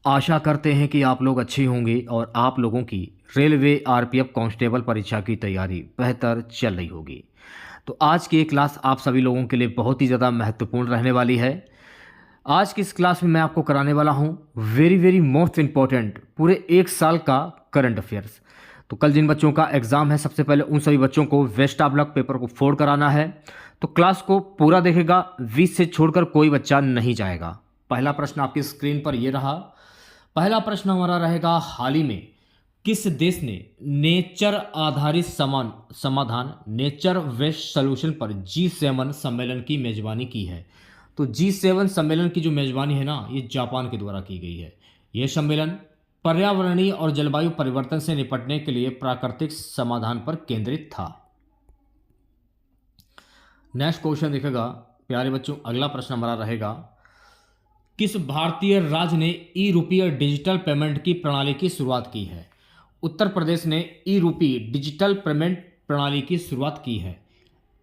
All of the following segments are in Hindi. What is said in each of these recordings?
आशा करते हैं कि आप लोग अच्छी होंगे और आप लोगों की रेलवे आरपीएफ कांस्टेबल परीक्षा की तैयारी बेहतर चल रही होगी। तो आज की ये क्लास आप सभी लोगों के लिए बहुत ही ज़्यादा महत्वपूर्ण रहने वाली है। आज की इस क्लास में मैं आपको कराने वाला हूँ वेरी वेरी मोस्ट इम्पॉर्टेंट पूरे एक साल का करंट अफेयर्स। तो कल जिन बच्चों का एग्ज़ाम है, सबसे पहले उन सभी बच्चों को वेस्ट ऑफ लक पेपर को फोड़ कराना है। तो क्लास को पूरा देखेगा, 20 से छोड़कर कोई बच्चा नहीं जाएगा। पहला प्रश्न आपकी स्क्रीन पर ये रहा। पहला प्रश्न हमारा रहेगा, हाल ही में किस देश ने नेचर आधारित समाधान नेचर वेस्ट सॉल्यूशन पर G7 सम्मेलन की मेजबानी की है। तो G7 सम्मेलन की जो मेजबानी है ना, ये जापान के द्वारा की गई है। यह सम्मेलन पर्यावरणीय और जलवायु परिवर्तन से निपटने के लिए प्राकृतिक समाधान पर केंद्रित था। नेक्स्ट क्वेश्चन देखेगा प्यारे बच्चों, अगला प्रश्न हमारा रहेगा, किस भारतीय राज्य ने ई रुपये डिजिटल पेमेंट की प्रणाली की शुरुआत की है। उत्तर प्रदेश ने ई रुपये डिजिटल पेमेंट प्रणाली की शुरुआत की है।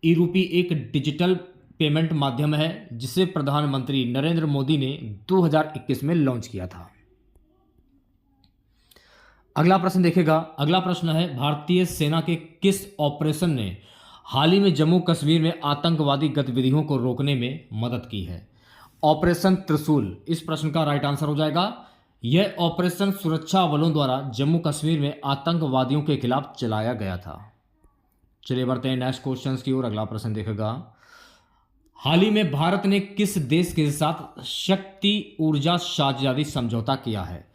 ई रुपये एक डिजिटल पेमेंट माध्यम है जिसे प्रधानमंत्री नरेंद्र मोदी ने 2021 में लॉन्च किया था। अगला प्रश्न देखेगा, अगला प्रश्न है, भारतीय सेना के किस ऑपरेशन ने हाल ही में जम्मू कश्मीर में आतंकवादी गतिविधियों को रोकने में मदद की है। ऑपरेशन त्रिशूल इस प्रश्न का राइट आंसर हो जाएगा। यह ऑपरेशन सुरक्षा बलों द्वारा जम्मू कश्मीर में आतंकवादियों के खिलाफ चलाया गया था। चलिए बढ़ते हैं नेक्स्ट क्वेश्चन की ओर। अगला प्रश्न देखेगा, हाल ही में भारत ने किस देश के साथ शक्ति ऊर्जा साझेदारी समझौता किया है।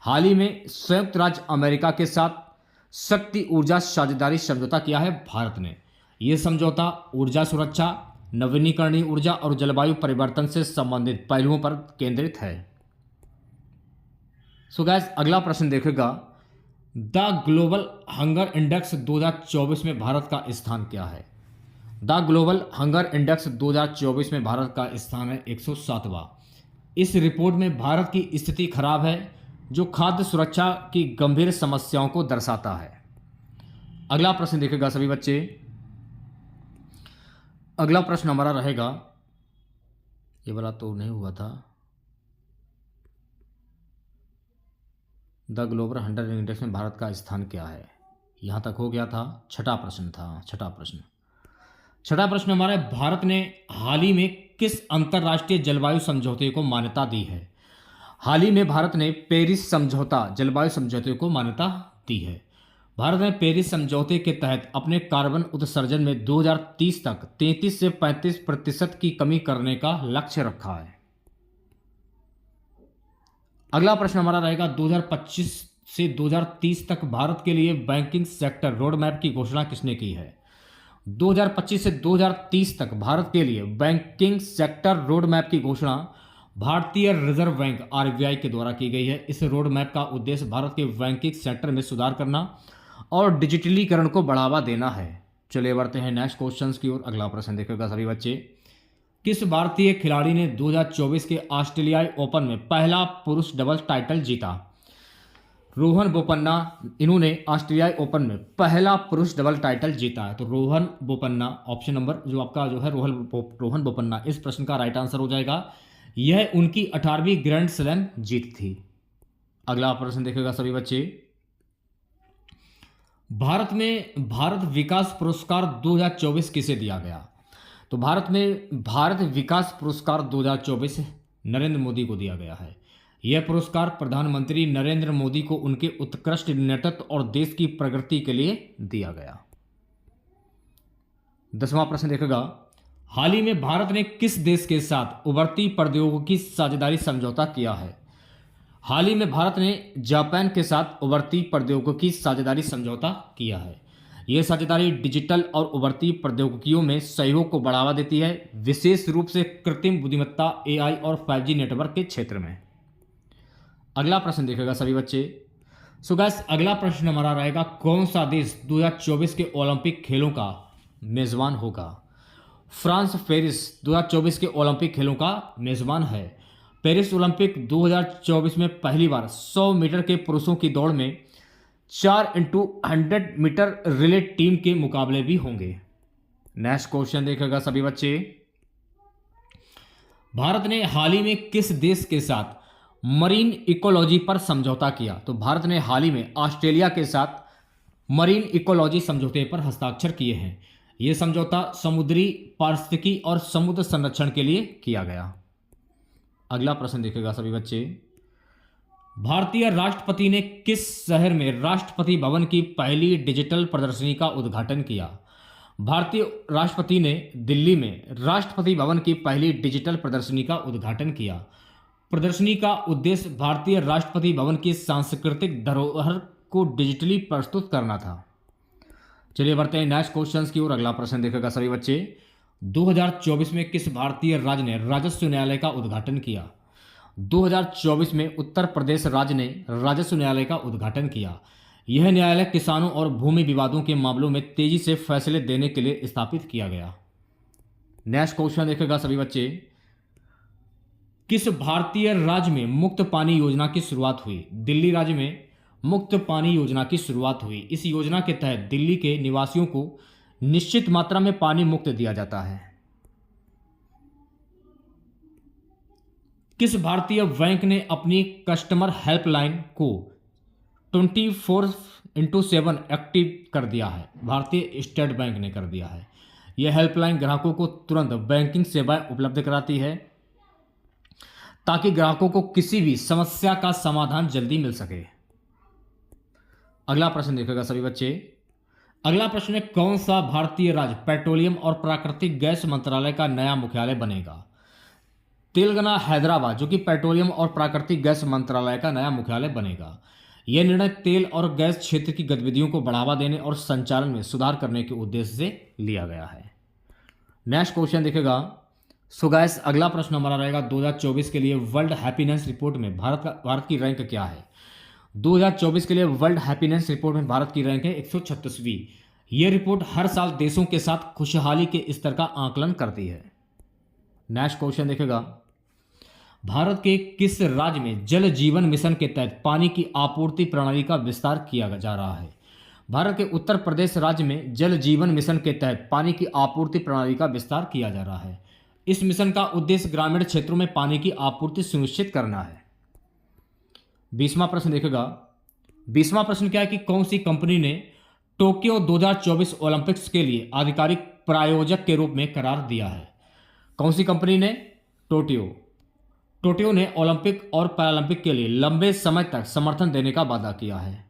हाल ही में संयुक्त राज्य अमेरिका के साथ शक्ति ऊर्जा साझेदारी समझौता किया है भारत ने। यह समझौता ऊर्जा सुरक्षा, नवीनीकरणीय ऊर्जा और जलवायु परिवर्तन से संबंधित पहलुओं पर केंद्रित है। सो गाइस, अगला प्रश्न देखेगा, द ग्लोबल हंगर इंडेक्स 2024 में भारत का स्थान क्या है। द ग्लोबल हंगर इंडेक्स 2024 में भारत का स्थान है 107वां। इस रिपोर्ट में भारत की स्थिति खराब है, जो खाद्य सुरक्षा की गंभीर समस्याओं को दर्शाता है। अगला प्रश्न देखेगा सभी बच्चे, अगला प्रश्न हमारा रहेगा, ये वाला तो नहीं हुआ था, द ग्लोबल हंगर इंडेक्स में भारत का स्थान क्या है, यहाँ तक हो गया था। छठा प्रश्न था, छठा प्रश्न हमारा है, भारत ने हाल ही में किस अंतर्राष्ट्रीय जलवायु समझौते को मान्यता दी है। हाल ही में भारत ने पेरिस समझौता जलवायु समझौते को मान्यता दी है। भारत ने पेरिस समझौते के तहत अपने कार्बन उत्सर्जन में 2030 तक 33 से 35% की कमी करने का लक्ष्य रखा है। अगला प्रश्न हमारा रहेगा, 2025 से 2030 तक भारत के लिए बैंकिंग सेक्टर रोड मैप की घोषणा किसने की है। 2025 से 2030 तक भारत के लिए बैंकिंग सेक्टर रोड मैप की घोषणा भारतीय रिजर्व बैंक आरबीआई के द्वारा की गई है। इस रोड मैप का उद्देश्य भारत के बैंकिंग सेक्टर में सुधार करना और डिजिटलीकरण को बढ़ावा देना है। चलिए बढ़ते हैं नेक्स्ट क्वेश्चन की ओर। अगला प्रश्न देखेगा सभी बच्चे, किस भारतीय खिलाड़ी ने 2024 के ऑस्ट्रेलियाई ओपन में पहला पुरुष डबल्स टाइटल जीता। रोहन बोपन्ना, इन्होंने ऑस्ट्रेलियाई ओपन में पहला पुरुष डबल टाइटल जीता है। तो रोहन बोपन्ना, ऑप्शन नंबर जो आपका जो है रोहन बोपन्ना, इस प्रश्न का राइट आंसर हो जाएगा। यह उनकी 18वीं ग्रैंड स्लैम जीत थी। अगला प्रश्न देखेगा सभी बच्चे, भारत में भारत विकास पुरस्कार 2024 किसे दिया गया। तो भारत में भारत विकास पुरस्कार 2024 नरेंद्र मोदी को दिया गया है। यह पुरस्कार प्रधानमंत्री नरेंद्र मोदी को उनके उत्कृष्ट नेतृत्व और देश की प्रगति के लिए दिया गया। 10वां प्रश्न देखेगा, हाल ही में भारत ने किस देश के साथ उभरती प्रौद्योगिकी साझेदारी समझौता किया है। हाल ही में भारत ने जापान के साथ उभरती प्रौद्योगिकी साझेदारी समझौता किया है। यह साझेदारी डिजिटल और उभरती प्रौद्योगिकियों में सहयोग को बढ़ावा देती है, विशेष रूप से कृत्रिम बुद्धिमत्ता, एआई और 5G नेटवर्क के क्षेत्र में। अगला प्रश्न देखेगा सभी बच्चे। सो गाइस, अगला प्रश्न हमारा रहेगा, कौन सा देश 2024 के ओलंपिक खेलों का मेजबान होगा। फ्रांस पेरिस 2024 के ओलंपिक खेलों का मेजबान है। पेरिस ओलंपिक 2024 में पहली बार 100 मीटर के पुरुषों की दौड़ में 4x100 मीटर रिले टीम के मुकाबले भी होंगे। नेक्स्ट क्वेश्चन देखेगा सभी बच्चे, भारत ने हाल ही में किस देश के साथ मरीन इकोलॉजी पर समझौता किया? तो भारत ने हाल ही में ऑस्ट्रेलिया के साथ मरीन इकोलॉजी समझौते पर हस्ताक्षर किए हैं। यह समझौता समुद्री पारिस्थितिकी और समुद्र संरक्षण के लिए किया गया। अगला प्रश्न देखिएगा सभी बच्चे। भारतीय राष्ट्रपति ने किस शहर में राष्ट्रपति भवन की पहली डिजिटल प्रदर्शनी का उद्घाटन किया? भारतीय राष्ट्रपति ने दिल्ली में राष्ट्रपति भवन की पहली डिजिटल प्रदर्शनी का उद्घाटन किया। प्रदर्शनी का उद्देश्य भारतीय राष्ट्रपति भवन की सांस्कृतिक धरोहर को डिजिटली प्रस्तुत करना था। चलिए बढ़ते हैं नेक्स्ट क्वेश्चन की ओर। अगला प्रश्न देखेगा सभी बच्चे। 2024 में किस भारतीय राज्य ने राजस्व न्यायालय का उद्घाटन किया? 2024 में उत्तर प्रदेश राज्य ने राजस्व न्यायालय का उद्घाटन किया। यह न्यायालय किसानों और भूमि विवादों के मामलों में तेजी से फैसले देने के लिए स्थापित किया गया। नेक्स्ट क्वेश्चन देखेगा सभी बच्चे। किस भारतीय राज्य में मुक्त पानी योजना की शुरुआत हुई? दिल्ली राज्य में मुक्त पानी योजना की शुरुआत हुई। इस योजना के तहत दिल्ली के निवासियों को निश्चित मात्रा में पानी मुक्त दिया जाता है। किस भारतीय बैंक ने अपनी कस्टमर हेल्पलाइन को 24/7 एक्टिव कर दिया है? भारतीय स्टेट बैंक ने कर दिया है। यह हेल्पलाइन ग्राहकों को तुरंत बैंकिंग सेवाएं उपलब्ध कराती है ताकि ग्राहकों को किसी भी समस्या का समाधान जल्दी मिल सके। अगला प्रश्न देखिएगा सभी बच्चे। अगला प्रश्न है, कौन सा भारतीय राज्य पेट्रोलियम और प्राकृतिक गैस मंत्रालय का नया मुख्यालय बनेगा? तेलंगाना हैदराबाद, जो कि पेट्रोलियम और प्राकृतिक गैस मंत्रालय का नया मुख्यालय बनेगा। यह निर्णय तेल और गैस क्षेत्र की गतिविधियों को बढ़ावा देने और संचालन में सुधार करने के उद्देश्य से लिया गया है। नेक्स्ट क्वेश्चन देखेगा। सो गाइस, अगला प्रश्न हमारा रहेगा 2024 के लिए वर्ल्ड हैप्पीनेस रिपोर्ट में भारत की रैंक क्या है? 2024 के लिए वर्ल्ड हैप्पीनेस रिपोर्ट में भारत की रैंक है 136वीं। यह रिपोर्ट हर साल देशों के साथ खुशहाली के स्तर का आकलन करती है। नेक्स्ट क्वेश्चन देखेगा। भारत के किस राज्य में जल जीवन मिशन के तहत पानी की आपूर्ति प्रणाली का विस्तार किया जा रहा है? भारत के उत्तर प्रदेश राज्य में जल जीवन मिशन के तहत पानी की आपूर्ति प्रणाली का विस्तार किया जा रहा है। इस मिशन का उद्देश्य ग्रामीण क्षेत्रों में पानी की आपूर्ति सुनिश्चित करना है। 20वां प्रश्न देखेगा। 20वां प्रश्न क्या है कि कौन सी कंपनी ने टोक्यो 2024 ओलंपिक्स के लिए आधिकारिक प्रायोजक के रूप में करार दिया है? कौन सी कंपनी ने? टोक्यो ने ओलंपिक और पैरालंपिक के लिए लंबे समय तक समर्थन देने का वादा किया है।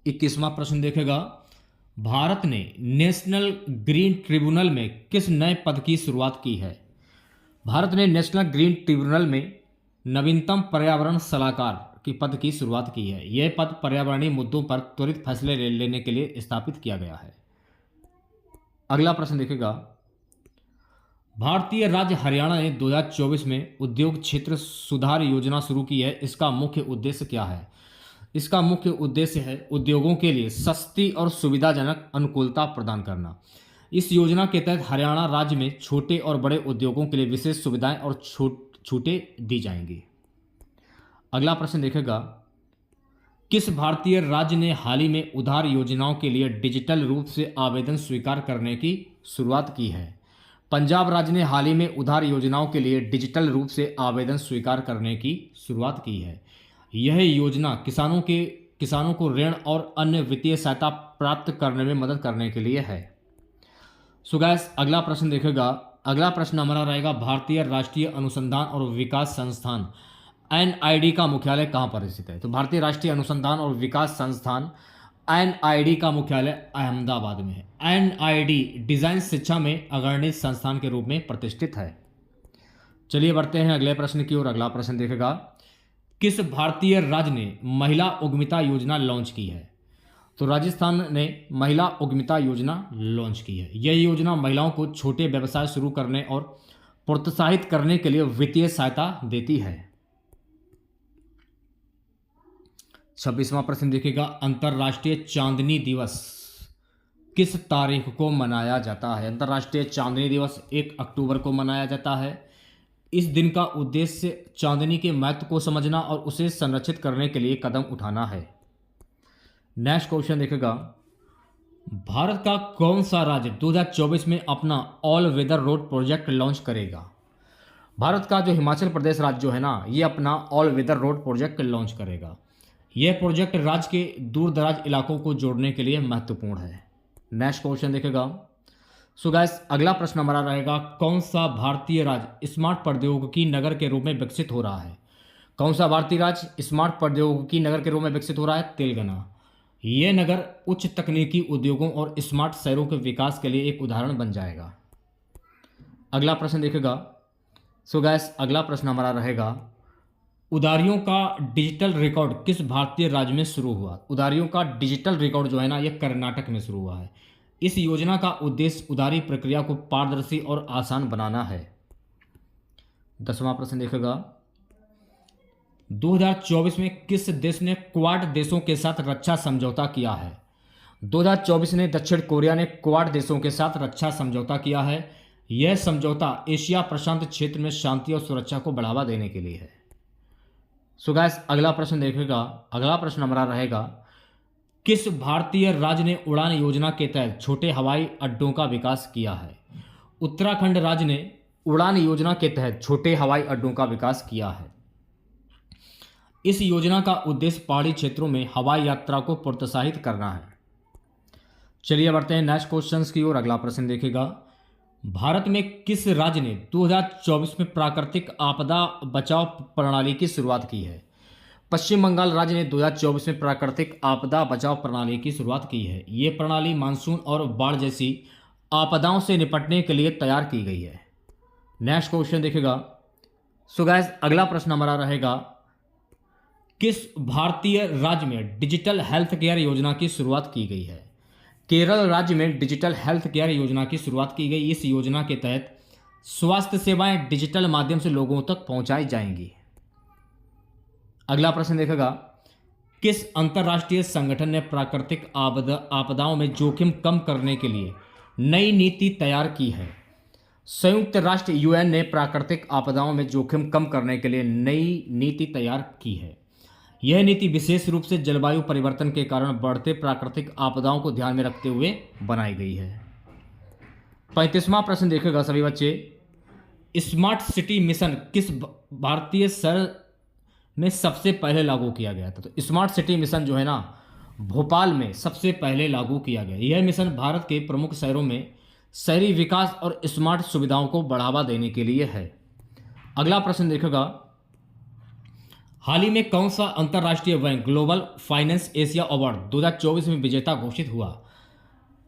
21वां प्रश्न देखेगा। भारत ने नेशनल ग्रीन ट्रिब्यूनल में किस नए पद की शुरुआत की है? भारत ने नेशनल ग्रीन ट्रिब्यूनल में नवीनतम पर्यावरण सलाहकार की पद की शुरुआत की है। यह पद पर्यावरणीय मुद्दों पर त्वरित फैसले लेने के लिए स्थापित किया गया है। अगला प्रश्न देखेगा। भारतीय राज्य हरियाणा ने 2024 में उद्योग क्षेत्र सुधार योजना शुरू की है। इसका मुख्य उद्देश्य क्या है? इसका मुख्य उद्देश्य है उद्योगों के लिए सस्ती और सुविधाजनक अनुकूलता प्रदान करना। इस योजना के तहत हरियाणा राज्य में छोटे और बड़े उद्योगों के लिए विशेष सुविधाएं और छूटें दी जाएंगी। अगला प्रश्न देखेगा। किस भारतीय राज्य ने हाल ही में उधार योजनाओं के लिए डिजिटल रूप से आवेदन स्वीकार करने की शुरुआत की है? पंजाब राज्य ने हाल ही में उधार योजनाओं के लिए डिजिटल रूप से आवेदन स्वीकार करने की शुरुआत की है। यह योजना किसानों को ऋण और अन्य वित्तीय सहायता प्राप्त करने में मदद करने के लिए है। सो गाइस, अगला प्रश्न देखेगा। अगला प्रश्न हमारा रहेगा। भारतीय राष्ट्रीय अनुसंधान और विकास संस्थान NID का मुख्यालय कहाँ पर स्थित है? तो भारतीय राष्ट्रीय अनुसंधान और विकास संस्थान NID का मुख्यालय अहमदाबाद में है। NID डिजाइन शिक्षा में अग्रणी संस्थान के रूप में प्रतिष्ठित है। चलिए बढ़ते हैं अगले प्रश्न की ओर। अगला प्रश्न देखेगा। किस भारतीय राज्य ने महिला उद्यमिता योजना लॉन्च की है? तो राजस्थान ने महिला उद्यमिता योजना लॉन्च की है। यह योजना महिलाओं को छोटे व्यवसाय शुरू करने और प्रोत्साहित करने के लिए वित्तीय सहायता देती है। 26वां प्रश्न देखिएगा। अंतर्राष्ट्रीय चांदनी दिवस किस तारीख को मनाया जाता है? अंतर्राष्ट्रीय चांदनी दिवस 1 अक्टूबर को मनाया जाता है। इस दिन का उद्देश्य चांदनी के महत्व को समझना और उसे संरक्षित करने के लिए कदम उठाना है। नेक्स्ट क्वेश्चन देखेगा। भारत का कौन सा राज्य 2024 में अपना all weather road project launch करेगा? भारत का जो हिमाचल प्रदेश राज्य जो है ना, ये अपना all weather road project launch करेगा। यह प्रोजेक्ट राज्य के दूर दराज इलाकों को जोड़ने के लिए महत्वपूर्ण है। नेक्स्ट क्वेश्चन देखेगा। सो गाइस, अगला प्रश्न हमारा रहेगा, कौन सा भारतीय राज्य स्मार्ट प्रौद्योगिकी नगर के रूप में विकसित हो रहा है? कौन सा भारतीय राज्य स्मार्ट प्रौद्योगिकी नगर के रूप में विकसित हो रहा है? तेलंगाना। यह नगर उच्च तकनीकी उद्योगों और स्मार्ट शहरों के विकास के लिए एक उदाहरण बन जाएगा। अगला प्रश्न देखेगा। सो गाइस, अगला प्रश्न हमारा रहेगा, उधारियों का डिजिटल रिकॉर्ड किस भारतीय राज्य में शुरू हुआ? उधारियों का डिजिटल रिकॉर्ड जो है ना, यह कर्नाटक में शुरू हुआ है। इस योजना का उद्देश्य उधारी प्रक्रिया को पारदर्शी और आसान बनाना है। 10वां प्रश्न देखेगा। 2024 में किस देश ने क्वाड देशों के साथ रक्षा समझौता किया है? 2024 में दक्षिण कोरिया ने क्वाड देशों के साथ रक्षा समझौता किया है। यह समझौता एशिया प्रशांत क्षेत्र में शांति और सुरक्षा को बढ़ावा देने के लिए है। सो गाइस, अगला प्रश्न देखेगा। अगला प्रश्न हमारा रहेगा, किस भारतीय राज्य ने उड़ान योजना के तहत छोटे हवाई अड्डों का विकास किया है? उत्तराखंड राज्य ने उड़ान योजना के तहत छोटे हवाई अड्डों का विकास किया है। इस योजना का उद्देश्य पहाड़ी क्षेत्रों में हवाई यात्रा को प्रोत्साहित करना है। चलिए बढ़ते हैं नेक्स्ट क्वेश्चंस की ओर। अगला प्रश्न देखेगा, भारत में किस राज्य ने 2024 में प्राकृतिक आपदा बचाव प्रणाली की शुरुआत की है? पश्चिम बंगाल राज्य ने 2024 में प्राकृतिक आपदा बचाव प्रणाली की शुरुआत की है। ये प्रणाली मानसून और बाढ़ जैसी आपदाओं से निपटने के लिए तैयार की गई है। नेक्स्ट क्वेश्चन देखेगा। सो गाइस, अगला प्रश्न हमारा रहेगा, किस भारतीय राज्य में डिजिटल हेल्थ केयर योजना की शुरुआत की गई है? केरल राज्य में डिजिटल हेल्थ केयर योजना की शुरुआत की गई। इस योजना के तहत स्वास्थ्य सेवाएं डिजिटल माध्यम से लोगों तक पहुंचाई जाएंगी। अगला प्रश्न देखेगा, किस अंतर्राष्ट्रीय संगठन ने प्राकृतिक आपदाओं में जोखिम कम करने के लिए नई नीति तैयार की है? संयुक्त राष्ट्र यूएन ने प्राकृतिक आपदाओं में जोखिम कम करने के लिए नई नीति तैयार की है। यह नीति विशेष रूप से जलवायु परिवर्तन के कारण बढ़ते प्राकृतिक आपदाओं को ध्यान में रखते हुए बनाई गई है। 35वां प्रश्न देखेगा सभी बच्चे, स्मार्ट सिटी मिशन किस भारतीय शहर में सबसे पहले लागू किया गया था? तो स्मार्ट सिटी मिशन जो है ना, भोपाल में सबसे पहले लागू किया गया। यह मिशन भारत के प्रमुख शहरों में शहरी विकास और स्मार्ट सुविधाओं को बढ़ावा देने के लिए है। अगला प्रश्न देखेगा, हाल ही में कौन सा अंतर्राष्ट्रीय bank global finance Asia award 2024 में विजेता घोषित हुआ?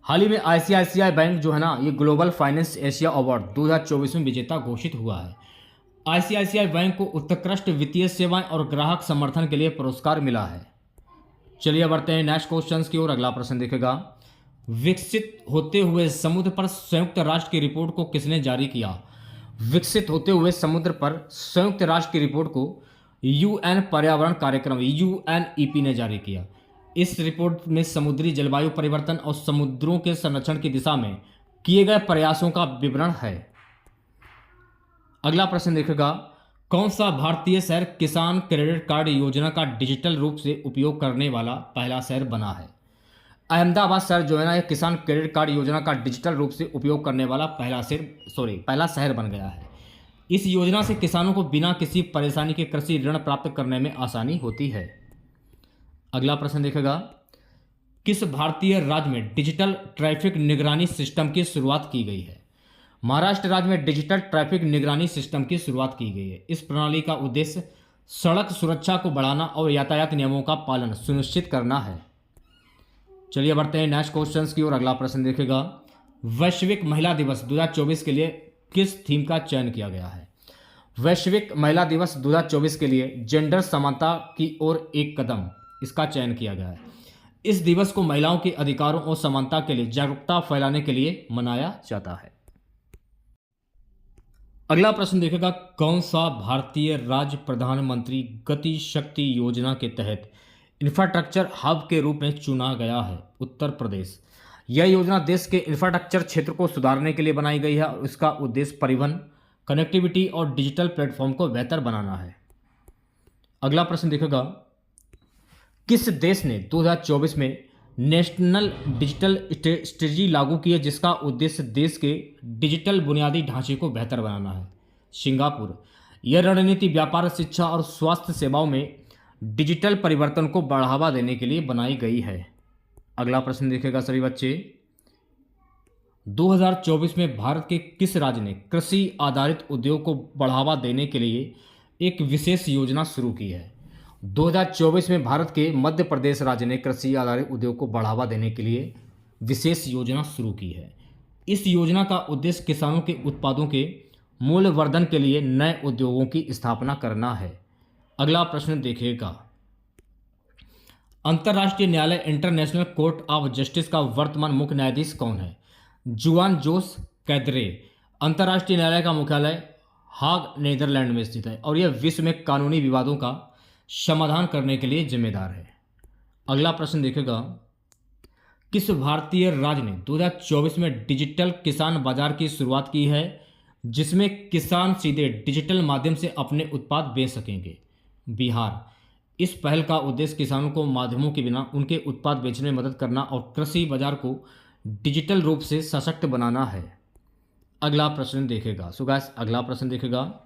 हाल ही में आईसीआईसीआई बैंक जो है ना, ये ग्लोबल फाइनेंस एशिया अवार्ड 2024 में विजेता घोषित हुआ है। आईसीआईसीआई बैंक को उत्कृष्ट वित्तीय सेवाएं और ग्राहक समर्थन के लिए पुरस्कार मिला है। चलिए बढ़ते हैं नेक्स्ट क्वेश्चंस की ओर। अगला प्रश्न देखेगा, विकसित होते हुए समुद्र पर संयुक्त राष्ट्र की रिपोर्ट को किसने जारी किया? विकसित होते हुए समुद्र पर संयुक्त राष्ट्र की रिपोर्ट को यूएन पर्यावरण कार्यक्रम यूएनईपी ने जारी किया। इस रिपोर्ट में समुद्री जलवायु परिवर्तन और समुद्रों के संरक्षण की दिशा में किए गए प्रयासों का विवरण है। अगला प्रश्न देखेगा, कौन सा भारतीय शहर किसान क्रेडिट कार्ड योजना का डिजिटल रूप से उपयोग करने वाला पहला शहर बना है? अहमदाबाद शहर जो है ना, यह किसान क्रेडिट कार्ड योजना का डिजिटल रूप से उपयोग करने वाला पहला शहर बन गया है। इस योजना से किसानों को बिना किसी परेशानी के कृषि ऋण प्राप्त करने में आसानी होती है। अगला प्रश्न देखेगा, किस भारतीय राज्य में डिजिटल ट्रैफिक निगरानी सिस्टम की शुरुआत की गई है? महाराष्ट्र राज्य में डिजिटल ट्रैफिक निगरानी सिस्टम की शुरुआत की गई है। इस प्रणाली का उद्देश्य सड़क सुरक्षा को बढ़ाना और यातायात नियमों का पालन सुनिश्चित करना है। चलिए बढ़ते हैं नेक्स्ट क्वेश्चंस की ओर। अगला प्रश्न देखेगा, वैश्विक महिला दिवस 2024 के लिए किस थीम का चयन किया गया है? वैश्विक महिला दिवस 2024 के लिए जेंडर समानता की ओर एक कदम, इसका चयन किया गया है। इस दिवस को महिलाओं के अधिकारों और समानता के लिए जागरूकता फैलाने के लिए मनाया जाता है। अगला प्रश्न देखेगा, कौन सा भारतीय राज्य प्रधानमंत्री गति शक्ति योजना के तहत इंफ्रास्ट्रक्चर हब के रूप में चुना गया है? उत्तर प्रदेश। यह योजना देश के इंफ्रास्ट्रक्चर क्षेत्र को सुधारने के लिए बनाई गई है और इसका उद्देश्य परिवहन, कनेक्टिविटी और डिजिटल प्लेटफॉर्म को बेहतर बनाना है। अगला प्रश्न देखेगा, किस देश ने 2024 में नेशनल डिजिटल स्ट्रेटजी लागू की है जिसका उद्देश्य देश के डिजिटल बुनियादी ढांचे को बेहतर बनाना है? सिंगापुर। यह रणनीति व्यापार, शिक्षा और स्वास्थ्य सेवाओं में डिजिटल परिवर्तन को बढ़ावा देने के लिए बनाई गई है। अगला प्रश्न देखिएगा सभी बच्चे, 2024 में भारत के किस राज्य ने कृषि आधारित उद्योग को बढ़ावा देने के लिए एक विशेष योजना शुरू की है? 2024 में भारत के मध्य प्रदेश राज्य ने कृषि आधारित उद्योग को बढ़ावा देने के लिए विशेष योजना शुरू की है। इस योजना का उद्देश्य किसानों के उत्पादों के मूल्यवर्धन के लिए नए उद्योगों की स्थापना करना है। अगला प्रश्न देखिएगा, अंतर्राष्ट्रीय न्यायालय इंटरनेशनल कोर्ट ऑफ जस्टिस का वर्तमान मुख्य न्यायाधीश कौन है? जुआन जोस कैदरे। अंतर्राष्ट्रीय न्यायालय का मुख्यालय हाग, नीदरलैंड में स्थित है और यह विश्व में कानूनी विवादों का समाधान करने के लिए जिम्मेदार है। अगला प्रश्न देखिएगा, किस भारतीय राज्य ने 2024 में डिजिटल किसान बाजार की शुरुआत की है, जिसमें किसान सीधे डिजिटल माध्यम से अपने उत्पाद बेच सकेंगे? बिहार। इस पहल का उद्देश्य किसानों को माध्यमों के बिना उनके उत्पाद बेचने में मदद करना और कृषि बाजार को डिजिटल रूप से सशक्त बनाना है। अगला प्रश्न देखेगा, सो गाइस अगला प्रश्न देखेगा,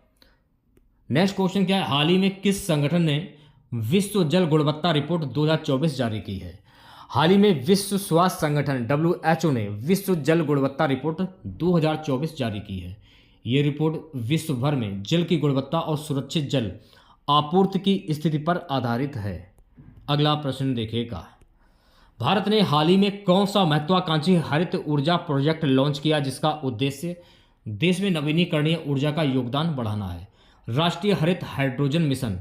नेक्स्ट क्वेश्चन क्या है, हाल ही में किस संगठन ने विश्व जल गुणवत्ता रिपोर्ट 2024 जारी की है? हाल ही में विश्व स्वास्थ्य संगठन WHO ने विश्व जल गुणवत्ता रिपोर्ट 2024 जारी की है। ये रिपोर्ट विश्व भर में जल की गुणवत्ता और सुरक्षित जल आपूर्ति की स्थिति पर आधारित है। अगला प्रश्न देखिएगा, भारत ने हाल ही में कौन सा महत्वाकांक्षी हरित ऊर्जा प्रोजेक्ट लॉन्च किया जिसका उद्देश्य देश में नवीनीकरणीय ऊर्जा का योगदान बढ़ाना है? राष्ट्रीय हरित हाइड्रोजन मिशन।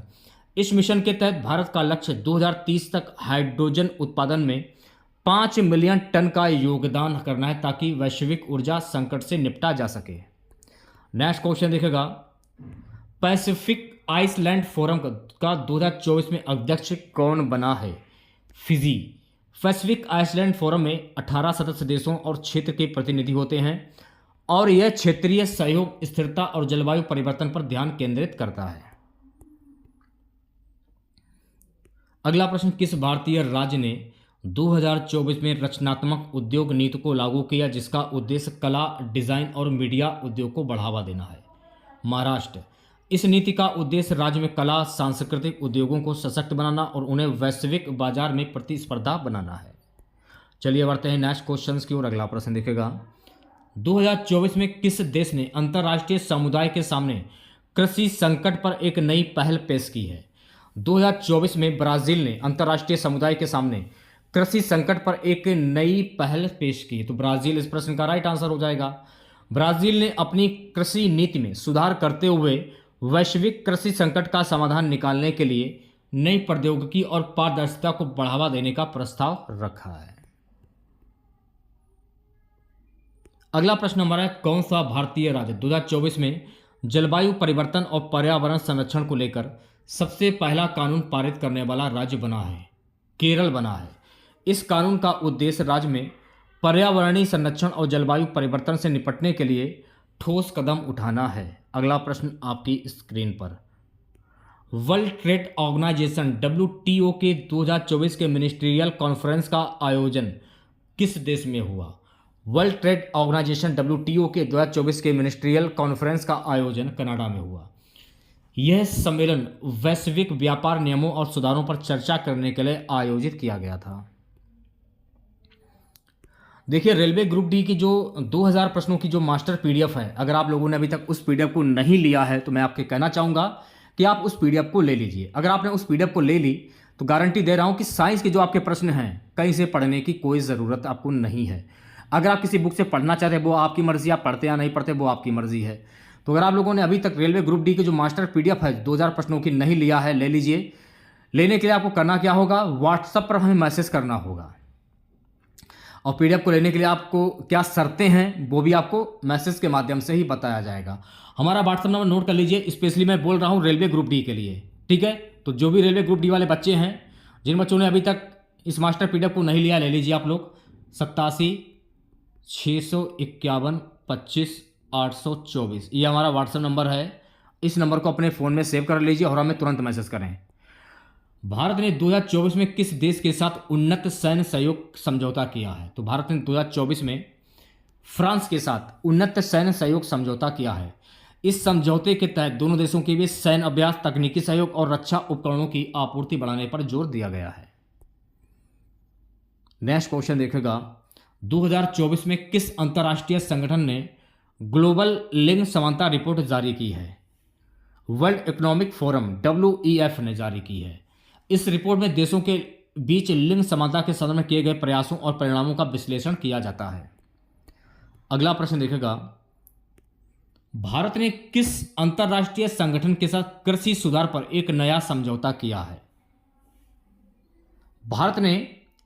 इस मिशन के तहत भारत का लक्ष्य 2030 तक हाइड्रोजन उत्पादन में 5 मिलियन टन का योगदान करना है ताकि वैश्विक ऊर्जा संकट से निपटा जा सके। नेक्स्ट क्वेश्चन देखेगा, पैसिफिक आइसलैंड फोरम का 2024 में अध्यक्ष कौन बना है? फिजी। पैसिफिक आइसलैंड फोरम में 18 सदस्य देशों और क्षेत्र के प्रतिनिधि होते हैं और यह क्षेत्रीय सहयोग, स्थिरता और जलवायु परिवर्तन पर ध्यान केंद्रित करता है। अगला प्रश्न, किस भारतीय राज्य ने 2024 में रचनात्मक उद्योग नीति को लागू किया जिसका उद्देश्य कला, डिजाइन और मीडिया उद्योग को बढ़ावा देना है? महाराष्ट्र। इस नीति का उद्देश्य राज्य में कला, सांस्कृतिक उद्योगों को सशक्त बनाना और उन्हें वैश्विक बाजार में प्रतिस्पर्धा बनाना है। चलिए बढ़ते हैं नेक्स्ट क्वेश्चन की ओर। अगला प्रश्न देखेगा, 2024 में किस देश ने अंतर्राष्ट्रीय समुदाय के सामने कृषि संकट पर एक नई पहल पेश की है? 2024 में ब्राजील ने अंतर्राष्ट्रीय समुदाय के सामने कृषि संकट पर एक नई पहल पेश की। तो ब्राजील इस प्रश्न का राइट आंसर हो जाएगा। ब्राजील ने अपनी कृषि नीति में सुधार करते हुए वैश्विक कृषि संकट का समाधान निकालने के लिए नई प्रौद्योगिकी और पारदर्शिता को बढ़ावा देने का प्रस्ताव रखा है। अगला प्रश्न हमारा है, कौन सा भारतीय राज्य 2024 में जलवायु परिवर्तन और पर्यावरण संरक्षण को लेकर सबसे पहला कानून पारित करने वाला राज्य बना है? केरल बना है। इस कानून का उद्देश्य राज्य में पर्यावरणीय संरक्षण और जलवायु परिवर्तन से निपटने के लिए ठोस कदम उठाना है। अगला प्रश्न आपकी स्क्रीन पर, वर्ल्ड ट्रेड ऑर्गेनाइजेशन WTO के 2024 के मिनिस्ट्रियल कॉन्फ्रेंस का आयोजन किस देश में हुआ? वर्ल्ड ट्रेड ऑर्गेनाइजेशन WTO के 2024 के मिनिस्ट्रियल कॉन्फ्रेंस का आयोजन कनाडा में हुआ। यह सम्मेलन वैश्विक व्यापार नियमों और सुधारों पर चर्चा करने के लिए आयोजित किया गया था। देखिए, रेलवे ग्रुप डी की जो 2000 प्रश्नों की जो मास्टर PDF है, अगर आप लोगों ने अभी तक उस PDF को नहीं लिया है तो मैं आपके कहना चाहूँगा कि आप उस PDF को ले लीजिए। अगर आपने उस PDF को ले ली तो गारंटी दे रहा हूँ कि साइंस के जो आपके प्रश्न हैं कहीं से पढ़ने की कोई ज़रूरत आपको नहीं है। अगर आप किसी बुक से पढ़ना चाहते हैं वो आपकी मर्ज़ी, आप पढ़ते या नहीं पढ़ते वो आपकी मर्ज़ी है। तो अगर आप लोगों ने अभी तक रेलवे ग्रुप डी की जो मास्टर PDF है 2000 प्रश्नों की नहीं लिया है, ले लीजिए। लेने के लिए आपको करना क्या होगा, व्हाट्सएप पर हमें मैसेज करना होगा और PDF को लेने के लिए आपको क्या शर्तें हैं वो भी आपको मैसेज के माध्यम से ही बताया जाएगा। हमारा व्हाट्सएप नंबर नोट कर लीजिए, स्पेशली मैं बोल रहा हूँ रेलवे ग्रुप डी के लिए, ठीक है। तो जो भी रेलवे ग्रुप डी वाले बच्चे हैं, जिन बच्चों ने अभी तक इस मास्टर PDF को नहीं लिया, ले लीजिए आप लोग। 87-651-25-824 ये हमारा व्हाट्सएप नंबर है। इस नंबर को अपने फ़ोन में सेव कर लीजिए और हमें तुरंत मैसेज करें। भारत ने 2024 में किस देश के साथ उन्नत सैन्य सहयोग समझौता किया है? तो भारत ने 2024 में फ्रांस के साथ उन्नत सैन्य सहयोग समझौता किया है। इस समझौते के तहत दोनों देशों के बीच सैन्य अभ्यास, तकनीकी सहयोग और रक्षा उपकरणों की आपूर्ति बढ़ाने पर जोर दिया गया है। नेक्स्ट क्वेश्चन देखेगा, 2024 में किस अंतर्राष्ट्रीय संगठन ने ग्लोबल लिंग समानता रिपोर्ट जारी की है? वर्ल्ड इकोनॉमिक फोरम WEF ने जारी की है। इस रिपोर्ट में देशों के बीच लिंग समानता के संदर्भ में किए गए प्रयासों और परिणामों का विश्लेषण किया जाता है। अगला प्रश्न देखेगा, भारत ने किस अंतर्राष्ट्रीय संगठन के साथ कृषि सुधार पर एक नया समझौता किया है? भारत ने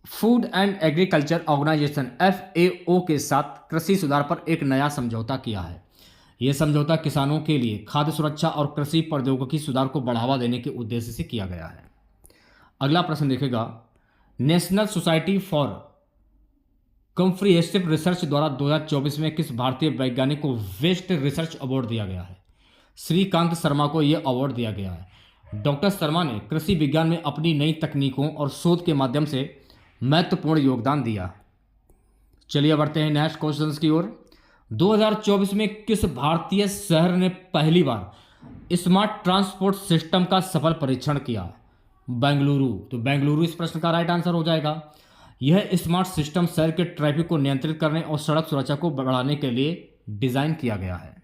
Food and Agriculture Organization FAO के साथ कृषि सुधार पर एक नया समझौता किया है। यह समझौता किसानों के लिए खाद्य सुरक्षा और कृषि प्रौद्योगिकी सुधार को बढ़ावा देने के उद्देश्य से किया गया है। अगला प्रश्न देखेगा, national society for comprehensive research द्वारा 2024 में किस भारतीय वैज्ञानिक को बेस्ट रिसर्च अवार्ड दिया गया है? श्रीकांत शर्मा को यह अवार्ड दिया गया है। डॉक्टर शर्मा ने कृषि विज्ञान में अपनी नई तकनीकों और शोध के माध्यम से महत्वपूर्ण योगदान दिया। चलिए बढ़ते हैं नेक्स्ट क्वेश्चंस की ओर। 2024 में किस भारतीय शहर ने पहली बार स्मार्ट ट्रांसपोर्ट सिस्टम का सफल परीक्षण किया? बेंगलुरु। तो बेंगलुरु इस प्रश्न का राइट आंसर हो जाएगा। यह स्मार्ट सिस्टम शहर के ट्रैफिक को नियंत्रित करने और सड़क सुरक्षा को बढ़ाने के लिए डिजाइन किया गया है।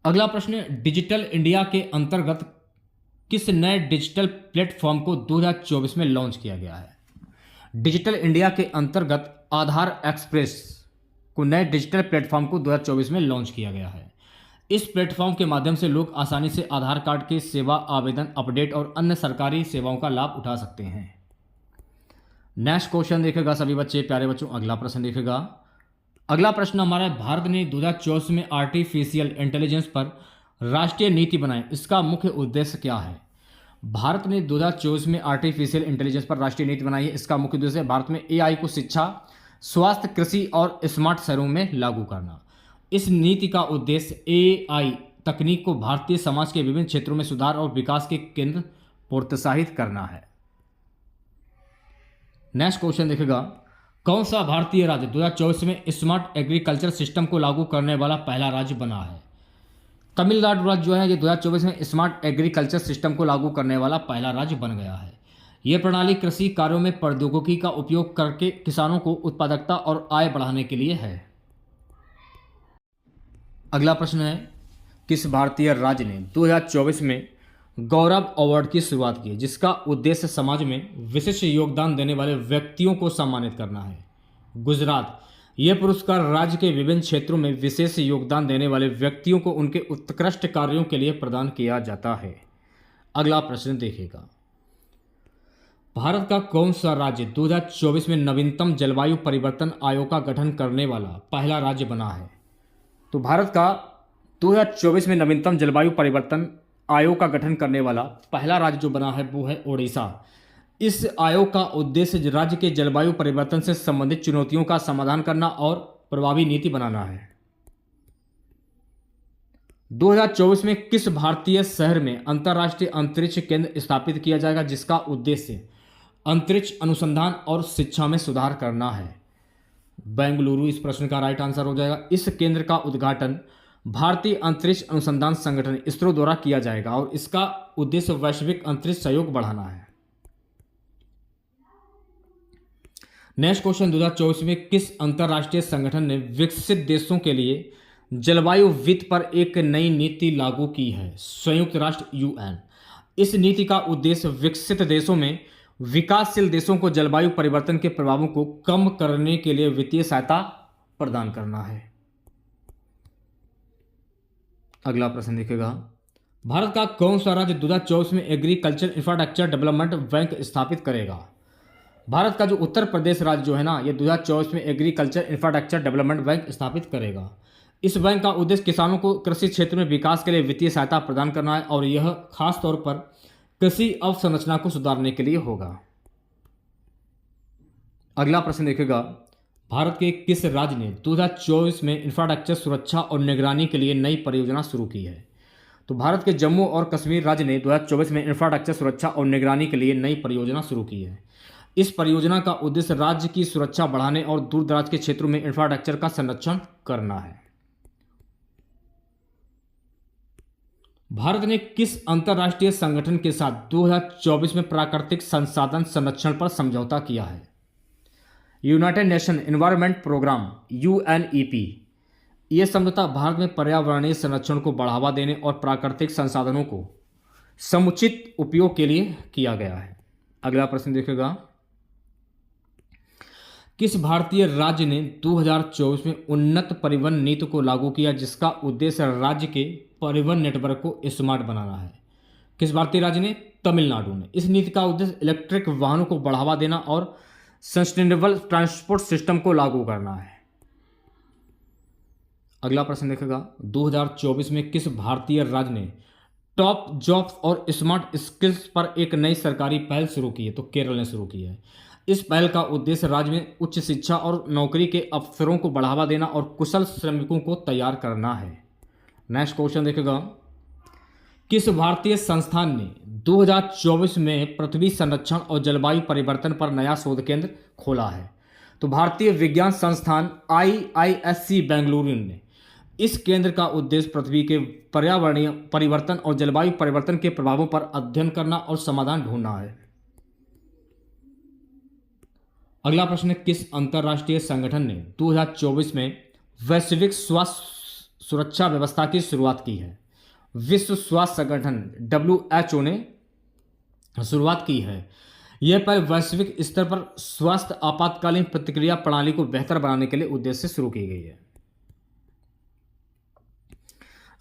अगला प्रश्न, डिजिटल इंडिया के अंतर्गत किस नए डिजिटल प्लेटफॉर्म को 2024 में लॉन्च किया गया है? डिजिटल इंडिया के अंतर्गत आधार एक्सप्रेस को नए डिजिटल प्लेटफॉर्म को 2024 में लॉन्च किया गया है। इस प्लेटफॉर्म के माध्यम से लोग आसानी से आधार कार्ड के सेवा आवेदन, अपडेट और अन्य सरकारी सेवाओं का लाभ उठा सकते हैं। नेक्स्ट क्वेश्चन देखेगा सभी बच्चे, प्यारे बच्चों। अगला प्रश्न देखेगा, अगला प्रश्न हमारा है, भारत ने 2024 में आर्टिफिशियल इंटेलिजेंस पर राष्ट्रीय नीति बनाई, इसका मुख्य उद्देश्य क्या है? भारत ने 2024 में आर्टिफिशियल इंटेलिजेंस पर राष्ट्रीय नीति बनाई है। इसका मुख्य उद्देश्य भारत में AI को शिक्षा, स्वास्थ्य, कृषि और स्मार्ट शहरों में लागू करना। इस नीति का उद्देश्य AI तकनीक को भारतीय समाज के विभिन्न क्षेत्रों में सुधार और विकास के केंद्र प्रोत्साहित करना है। नेक्स्ट क्वेश्चन देखेगा, कौन सा भारतीय राज्य 2024 में स्मार्ट एग्रीकल्चर सिस्टम को लागू करने वाला पहला राज्य बना है? तमिलनाडु राज्य जो है ये 2024 में स्मार्ट एग्रीकल्चर सिस्टम को लागू करने वाला पहला राज्य बन गया है। यह प्रणाली कृषि कार्यों में प्रौद्योगिकी का उपयोग करके किसानों को उत्पादकता और आय बढ़ाने के लिए है। अगला प्रश्न है, किस भारतीय राज्य ने 2024 में गौरव अवार्ड की शुरुआत की, जिसका उद्देश्य समाज में विशिष्ट योगदान देने वाले व्यक्तियों को सम्मानित करना है? गुजरात। यह पुरस्कार राज्य के विभिन्न क्षेत्रों में विशेष योगदान देने वाले व्यक्तियों को उनके उत्कृष्ट कार्यों के लिए प्रदान किया जाता है। अगला प्रश्न देखेगा, भारत का कौन सा राज्य 2024 में नवीनतम जलवायु परिवर्तन आयोग का गठन करने वाला पहला राज्य बना है? तो भारत का 2024 में नवीनतम जलवायु परिवर्तन आयोग का गठन करने वाला पहला राज्य जो बना है वो है ओडिशा। इस आयोग का उद्देश्य राज्य के जलवायु परिवर्तन से संबंधित चुनौतियों का समाधान करना और प्रभावी नीति बनाना है। 2024 में किस भारतीय शहर में अंतर्राष्ट्रीय अंतरिक्ष केंद्र स्थापित किया जाएगा, जिसका उद्देश्य अंतरिक्ष अनुसंधान और शिक्षा में सुधार करना है? बेंगलुरु इस प्रश्न का राइट आंसर हो जाएगा। इस केंद्र का उद्घाटन भारतीय अंतरिक्ष अनुसंधान संगठन इसरो द्वारा किया जाएगा और इसका उद्देश्य वैश्विक अंतरिक्ष सहयोग बढ़ाना है। नेक्स्ट क्वेश्चन, 2024 में किस अंतर्राष्ट्रीय संगठन ने विकसित देशों के लिए जलवायु वित्त पर एक नई नीति लागू की है? संयुक्त राष्ट्र UN। इस नीति का उद्देश्य विकसित देशों में विकासशील देशों को जलवायु परिवर्तन के प्रभावों को कम करने के लिए वित्तीय सहायता प्रदान करना है। अगला प्रश्न देखेगा, भारत का कौन सा राज्य 2024 में एग्रीकल्चर इंफ्रास्ट्रक्चर डेवलपमेंट बैंक स्थापित करेगा? भारत का जो उत्तर प्रदेश राज्य जो है ना, ये 2024 में एग्रीकल्चर इंफ्रास्ट्रक्चर डेवलपमेंट बैंक स्थापित करेगा। इस बैंक का उद्देश्य किसानों को कृषि क्षेत्र में विकास के लिए वित्तीय सहायता प्रदान करना है और यह खास तौर पर कृषि अवसंरचना को सुधारने के लिए होगा। अगला प्रश्न देखेगा, भारत के किस राज्य ने 2024 में इंफ्रास्ट्रक्चर सुरक्षा और निगरानी के लिए नई परियोजना शुरू की है? तो भारत के जम्मू और कश्मीर राज्य ने 2024 में इंफ्रास्ट्रक्चर सुरक्षा और निगरानी के लिए नई परियोजना शुरू की है। इस परियोजना का उद्देश्य राज्य की सुरक्षा बढ़ाने और दूर दराज के क्षेत्रों में इंफ्रास्ट्रक्चर का संरक्षण करना है। भारत ने किस अंतर्राष्ट्रीय संगठन के साथ 2024 में प्राकृतिक संसाधन संरक्षण पर समझौता किया है? United Nation Environment Programme UNEP. यह समझौता भारत में पर्यावरणीय संरक्षण को बढ़ावा देने और प्राकृतिक संसाधनों को समुचित उपयोग के लिए किया गया है। अगला प्रश्न देखिएगा, किस भारतीय राज्य ने 2024 में उन्नत परिवहन नीति को लागू किया जिसका उद्देश्य राज्य के परिवहन नेटवर्क को स्मार्ट बनाना है? किस भारतीय राज्य ने? तमिलनाडु ने। इस नीति का उद्देश्य इलेक्ट्रिक वाहनों को बढ़ावा देना और सस्टेनेबल ट्रांसपोर्ट सिस्टम को लागू करना है। अगला प्रश्न देखेगा, 2024 में किस भारतीय राज्य ने टॉप जॉब्स और स्मार्ट स्किल्स पर एक नई सरकारी पहल शुरू की है? तो केरल ने शुरू की है। इस पहल का उद्देश्य राज्य में उच्च शिक्षा और नौकरी के अवसरों को बढ़ावा देना और कुशल श्रमिकों को तैयार करना है। नेक्स्ट क्वेश्चन देखेगा, किस भारतीय संस्थान ने 2024 में पृथ्वी संरक्षण और जलवायु परिवर्तन पर नया शोध केंद्र खोला है? तो भारतीय विज्ञान संस्थान IISc बेंगलुरु ने। इस केंद्र का उद्देश्य पृथ्वी के पर्यावरणीय परिवर्तन और जलवायु परिवर्तन के प्रभावों पर अध्ययन करना और समाधान ढूंढना है। अगला प्रश्न, किस अंतर्राष्ट्रीय संगठन ने 2024 में वैश्विक स्वास्थ्य सुरक्षा व्यवस्था की शुरुआत की है? विश्व स्वास्थ्य संगठन WHO ने शुरुआत की है। यह पहल वैश्विक स्तर पर स्वास्थ्य आपातकालीन प्रतिक्रिया प्रणाली को बेहतर बनाने के लिए उद्देश्य से शुरू की गई है।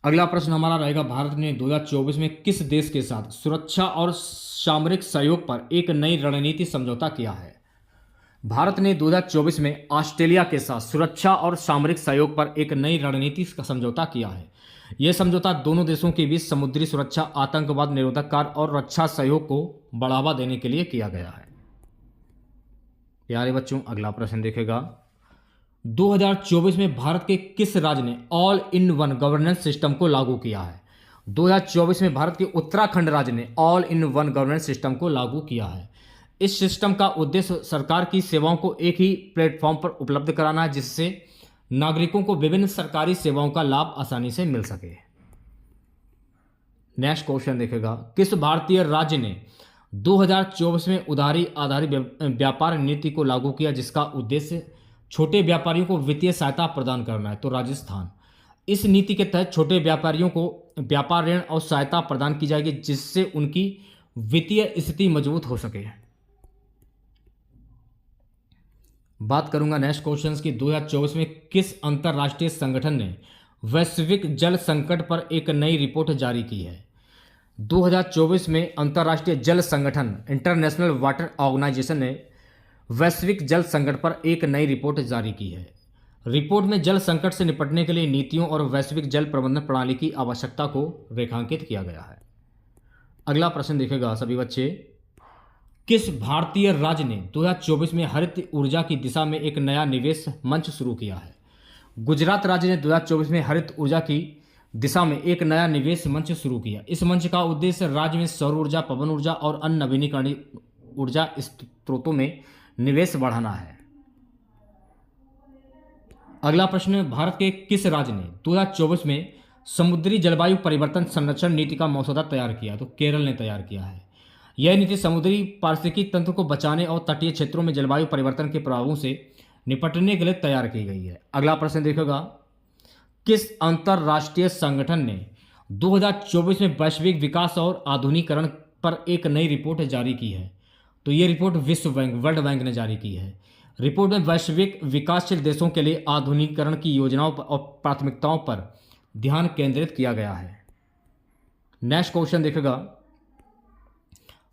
अगला प्रश्न हमारा रहेगा, भारत ने 2024 में किस देश के साथ सुरक्षा और सामरिक सहयोग पर एक नई रणनीति समझौता किया है? भारत ने 2024 में ऑस्ट्रेलिया के साथ सुरक्षा और सामरिक सहयोग पर एक नई रणनीति का समझौता किया है। यह समझौता दोनों देशों के बीच समुद्री सुरक्षा, आतंकवाद निरोधक कार्य और रक्षा सहयोग को बढ़ावा देने के लिए किया गया है। प्यारे बच्चों, अगला प्रश्न देखेगा, 2024 में भारत के किस राज्य ने all in one governance system को लागू किया है? 2024 में भारत के उत्तराखंड राज्य ने all in one governance system को लागू किया है। इस सिस्टम का उद्देश्य सरकार की सेवाओं को एक ही प्लेटफॉर्म पर उपलब्ध कराना है जिससे नागरिकों को विभिन्न सरकारी सेवाओं का लाभ आसानी से मिल सके। नेक्स्ट क्वेश्चन देखेगा, किस भारतीय राज्य ने 2024 में उधारी आधारित व्यापार नीति को लागू किया जिसका उद्देश्य छोटे व्यापारियों को वित्तीय सहायता प्रदान करना है? तो राजस्थान। इस नीति के तहत छोटे व्यापारियों को व्यापार ऋण और सहायता प्रदान की जाएगी जिससे उनकी वित्तीय स्थिति मजबूत हो सके। बात करूंगा नेक्स्ट क्वेश्चन की, 2024 में किस अंतर्राष्ट्रीय संगठन ने वैश्विक जल संकट पर एक नई रिपोर्ट जारी की है? 2024 में अंतर्राष्ट्रीय जल संगठन इंटरनेशनल वाटर ऑर्गेनाइजेशन ने वैश्विक जल संकट पर एक नई रिपोर्ट जारी की है। रिपोर्ट में जल संकट से निपटने के लिए नीतियों और वैश्विक जल प्रबंधन प्रणाली की आवश्यकता को रेखांकित किया गया है। अगला प्रश्न देखेगा सभी बच्चे, किस भारतीय राज्य ने 2024 में हरित ऊर्जा की दिशा में एक नया निवेश मंच शुरू किया है? गुजरात राज्य ने 2024 में हरित ऊर्जा की दिशा में एक नया निवेश मंच शुरू किया। इस मंच का उद्देश्य राज्य में सौर ऊर्जा, पवन ऊर्जा और अन्य नवीनीकरणीय ऊर्जा स्रोतों में निवेश बढ़ाना है। अगला प्रश्न, भारत के किस राज्य ने 2024 में समुद्री जलवायु परिवर्तन संरक्षण नीति का मसौदा तैयार किया? तो केरल ने तैयार किया है। यह नीति समुद्री पारिस्थितिकी तंत्र को बचाने और तटीय क्षेत्रों में जलवायु परिवर्तन के प्रभावों से निपटने के लिए तैयार की गई है। अगला प्रश्न देखेगा, किस अंतर्राष्ट्रीय संगठन ने 2024 में वैश्विक विकास और आधुनिकीकरण पर एक नई रिपोर्ट जारी की है? तो ये रिपोर्ट विश्व बैंक वर्ल्ड बैंक ने जारी की है। रिपोर्ट में वैश्विक विकासशील देशों के लिए आधुनिकीकरण की योजनाओं और प्राथमिकताओं पर ध्यान केंद्रित किया गया है। नेक्स्ट क्वेश्चन देखेगा,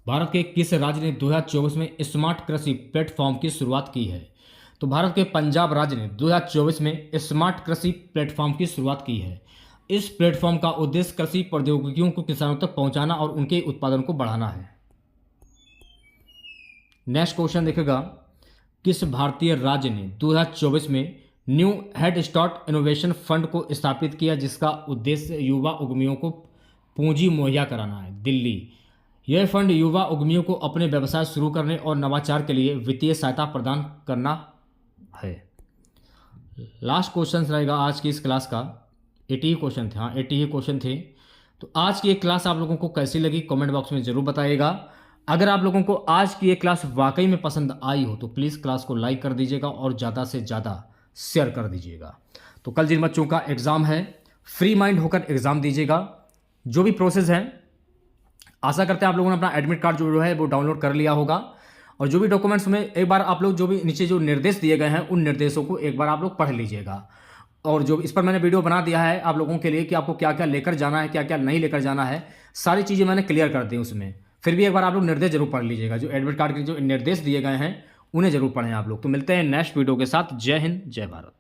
भारत के किस राज्य ने 2024 में स्मार्ट कृषि प्लेटफॉर्म की शुरुआत की है? तो भारत के पंजाब राज्य ने 2024 में स्मार्ट कृषि प्लेटफॉर्म की शुरुआत की है। इस प्लेटफॉर्म का उद्देश्य कृषि प्रौद्योगिकियों को किसानों तक पहुंचाना और उनके उत्पादन को बढ़ाना है। नेक्स्ट क्वेश्चन देखेगा, किस भारतीय राज्य ने 2024 में new head start innovation fund को स्थापित किया जिसका उद्देश्य युवा उद्यमियों को पूंजी मुहैया कराना है? दिल्ली। यह फंड युवा उद्यमियों को अपने व्यवसाय शुरू करने और नवाचार के लिए वित्तीय सहायता प्रदान करना है। लास्ट क्वेश्चन रहेगा आज की इस क्लास का, 80 क्वेश्चन थे। 80 क्वेश्चन थे। तो आज की ये क्लास आप लोगों को कैसी लगी कमेंट बॉक्स में ज़रूर बताइएगा। अगर आप लोगों को आज की ये क्लास वाकई में पसंद आई हो तो प्लीज़ क्लास को लाइक कर दीजिएगा और ज़्यादा से ज़्यादा शेयर कर दीजिएगा। तो कल जिन बच्चों का एग्ज़ाम है फ्री माइंड होकर एग्ज़ाम दीजिएगा। जो भी प्रोसेस है, आशा करते हैं आप लोगों ने अपना एडमिट कार्ड जो है वो डाउनलोड कर लिया होगा, और जो भी डॉक्यूमेंट्स में एक बार आप लोग जो भी नीचे जो निर्देश दिए गए हैं उन निर्देशों को एक बार आप लोग पढ़ लीजिएगा। और जो इस पर मैंने वीडियो बना दिया है आप लोगों के लिए कि आपको क्या क्या लेकर जाना है, क्या क्या नहीं लेकर जाना है, सारी चीज़ें मैंने क्लियर कर दी उसमें। फिर भी एक बार आप लोग निर्देश जरूर पढ़ लीजिएगा, जो एडमिट कार्ड के जो निर्देश दिए गए हैं उन्हें जरूर पढ़ें आप लोग। तो मिलते हैं नेक्स्ट वीडियो के साथ। जय हिंद, जय भारत।